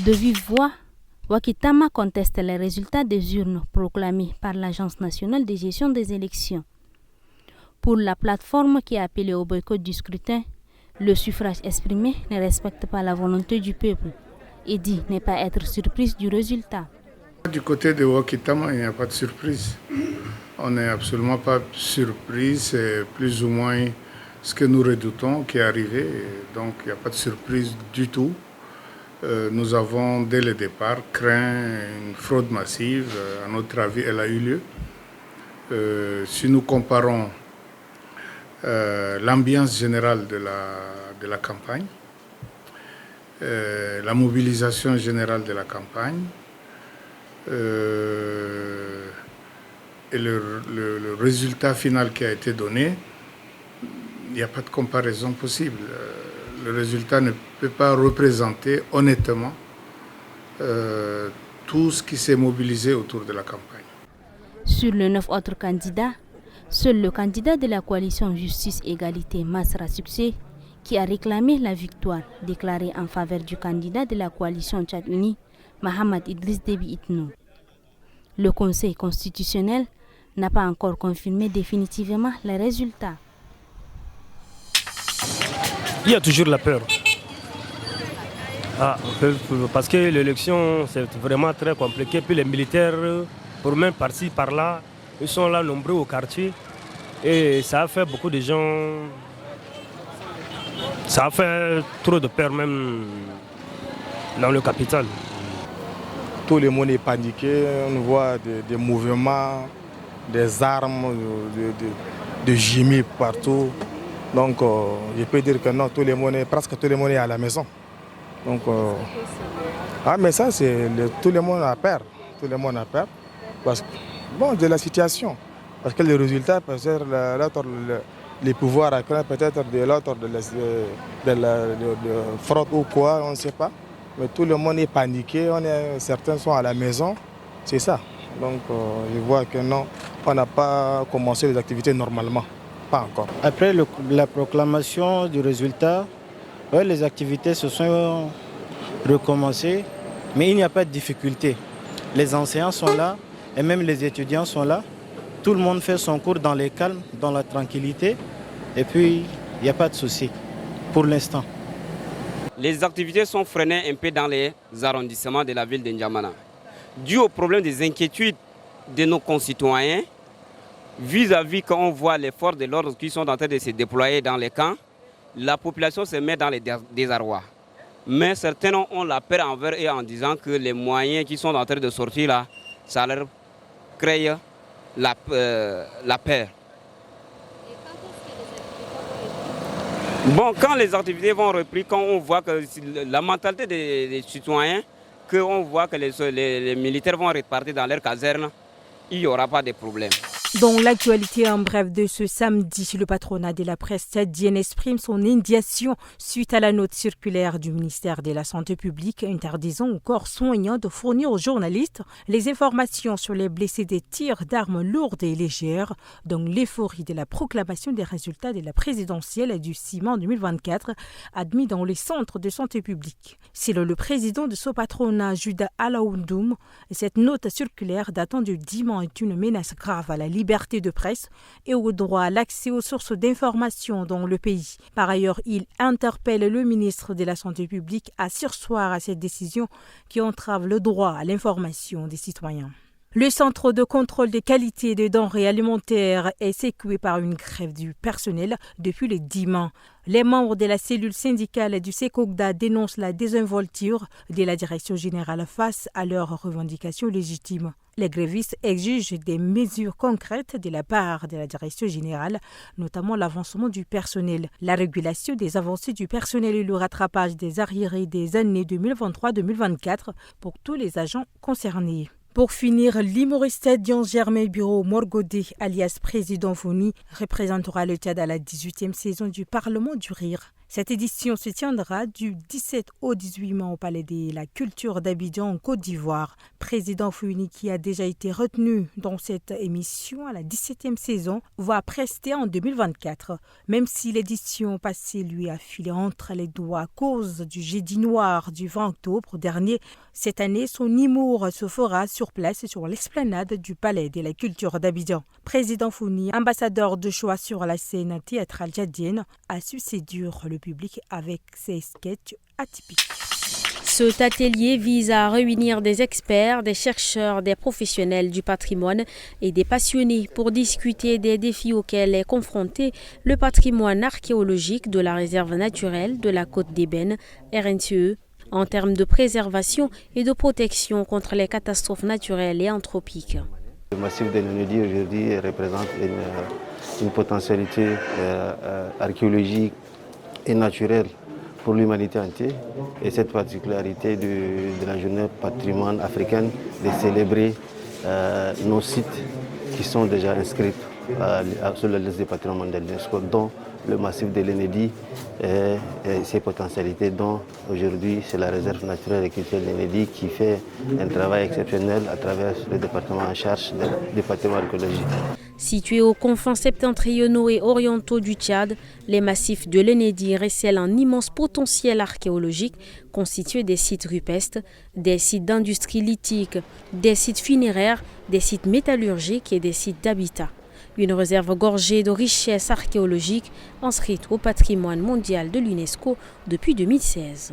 De vive voix, Wakitama conteste les résultats des urnes proclamés par l'Agence nationale de gestion des élections. Pour la plateforme qui a appelé au boycott du scrutin, le suffrage exprimé ne respecte pas la volonté du peuple et dit ne pas être surprise du résultat. Du côté de Wakitama, il n'y a pas de surprise. On n'est absolument pas surpris, c'est plus ou moins ce que nous redoutons qui est arrivé, donc il n'y a pas de surprise du tout. Nous avons dès le départ craint une fraude massive, à notre avis elle a eu lieu. Si nous comparons l'ambiance générale de la campagne, la mobilisation générale de la campagne, et le résultat final qui a été donné, il n'y a pas de comparaison possible. Le résultat ne peut pas représenter honnêtement tout ce qui s'est mobilisé autour de la campagne. Sur les 9 autres candidats, seul le candidat de la coalition Justice-Égalité Masra Succès, qui a réclamé la victoire déclarée en faveur du candidat de la coalition Tchad Uni, Mahamad Idriss Déby Itno. Le Conseil constitutionnel n'a pas encore confirmé définitivement les résultats. Il y a toujours la peur. Parce que l'élection, c'est vraiment très compliqué. Puis les militaires, pour même par-ci, par-là, ils sont là nombreux au quartier. Et ça a fait beaucoup de gens... Ça a fait trop de peur même dans le capital. Tout le monde est paniqué, on voit des mouvements, des armes, de gémis partout. Donc je peux dire que non, presque tout le monde est à la maison. Donc, mais ça, tout le monde a peur. Tout le monde a peur de la situation. Parce que les résultats, peut-être les pouvoirs à craindre, peut-être de l'autre, de fraude ou quoi, on ne sait pas. Mais tout le monde est paniqué, certains sont à la maison, c'est ça. Donc je vois que non, on n'a pas commencé les activités normalement, pas encore. Après la proclamation du résultat, les activités se sont recommencées, mais il n'y a pas de difficulté. Les enseignants sont là et même les étudiants sont là. Tout le monde fait son cours dans le calme, dans la tranquillité, et puis il n'y a pas de souci pour l'instant. Les activités sont freinées un peu dans les arrondissements de la ville de N'Djamena, dû au problème des inquiétudes de nos concitoyens, vis-à-vis quand on voit les forces de l'ordre qui sont en train de se déployer dans les camps, la population se met dans les désarrois. Mais certains ont la peur envers eux en disant que les moyens qui sont en train de sortir là, ça leur crée la peur. Bon, quand les activités vont reprendre, quand on voit que la mentalité des citoyens, qu'on voit que les militaires vont repartir dans leur caserne, il n'y aura pas de problème. Dans l'actualité en bref de ce samedi, le patronat de la presse tchadienne exprime son indignation suite à la note circulaire du ministère de la Santé publique interdisant aux corps soignants de fournir aux journalistes les informations sur les blessés des tirs d'armes lourdes et légères, dans l'euphorie de la proclamation des résultats de la présidentielle du 6 mai 2024 admis dans les centres de santé publique. Selon le président de ce patronat, Juda Alaoundoum, cette note circulaire datant du dimanche est une menace grave à la liberté de presse et au droit à l'accès aux sources d'information dans le pays. Par ailleurs, il interpelle le ministre de la Santé publique à surseoir à cette décision qui entrave le droit à l'information des citoyens. Le centre de contrôle des qualités des denrées alimentaires est secoué par une grève du personnel depuis le 10 mai. Les membres de la cellule syndicale du SECOGDA dénoncent la désinvolture de la direction générale face à leurs revendications légitimes. Les grévistes exigent des mesures concrètes de la part de la direction générale, notamment l'avancement du personnel, la régulation des avancées du personnel et le rattrapage des arriérés des années 2023-2024 pour tous les agents concernés. Pour finir, l'humoriste Dion Germain Bureau Morgodé, alias Président Founi, représentera le Tchad à la 18e saison du Parlement du Rire. Cette édition se tiendra du 17 au 18 mai au Palais de la Culture d'Abidjan en Côte d'Ivoire. Président Fouini, qui a déjà été retenu dans cette émission à la 17e saison, va prester en 2024. Même si l'édition passée lui a filé entre les doigts à cause du jeudi noir du 20 octobre dernier, cette année, son humour se fera sur place sur l'esplanade du Palais de la Culture d'Abidjan. Président Fouini, ambassadeur de choix sur la scène théâtrale tchadienne, a su séduire le public avec ses sketchs atypiques. Cet atelier vise à réunir des experts, des chercheurs, des professionnels du patrimoine et des passionnés pour discuter des défis auxquels est confronté le patrimoine archéologique de la réserve naturelle de la Côte d'Ébène, RNCE, en termes de préservation et de protection contre les catastrophes naturelles et anthropiques. Le massif de l'Enedi aujourd'hui représente une potentialité archéologique et naturelle pour l'humanité entière. Et cette particularité de la journée patrimoine africaine de célébrer nos sites qui sont déjà inscrits sur la liste des patrimoines mondiaux de l'UNESCO, dont le massif de l'Enedi et ses potentialités, dont aujourd'hui c'est la réserve naturelle et culturelle de l'Enedi qui fait un travail exceptionnel à travers le département en charge du patrimoine archéologique. Situés aux confins septentrionaux et orientaux du Tchad, les massifs de l'Enedi recèlent un immense potentiel archéologique constitué des sites rupestres, des sites d'industrie lithique, des sites funéraires, des sites métallurgiques et des sites d'habitat. Une réserve gorgée de richesses archéologiques inscrite au patrimoine mondial de l'UNESCO depuis 2016.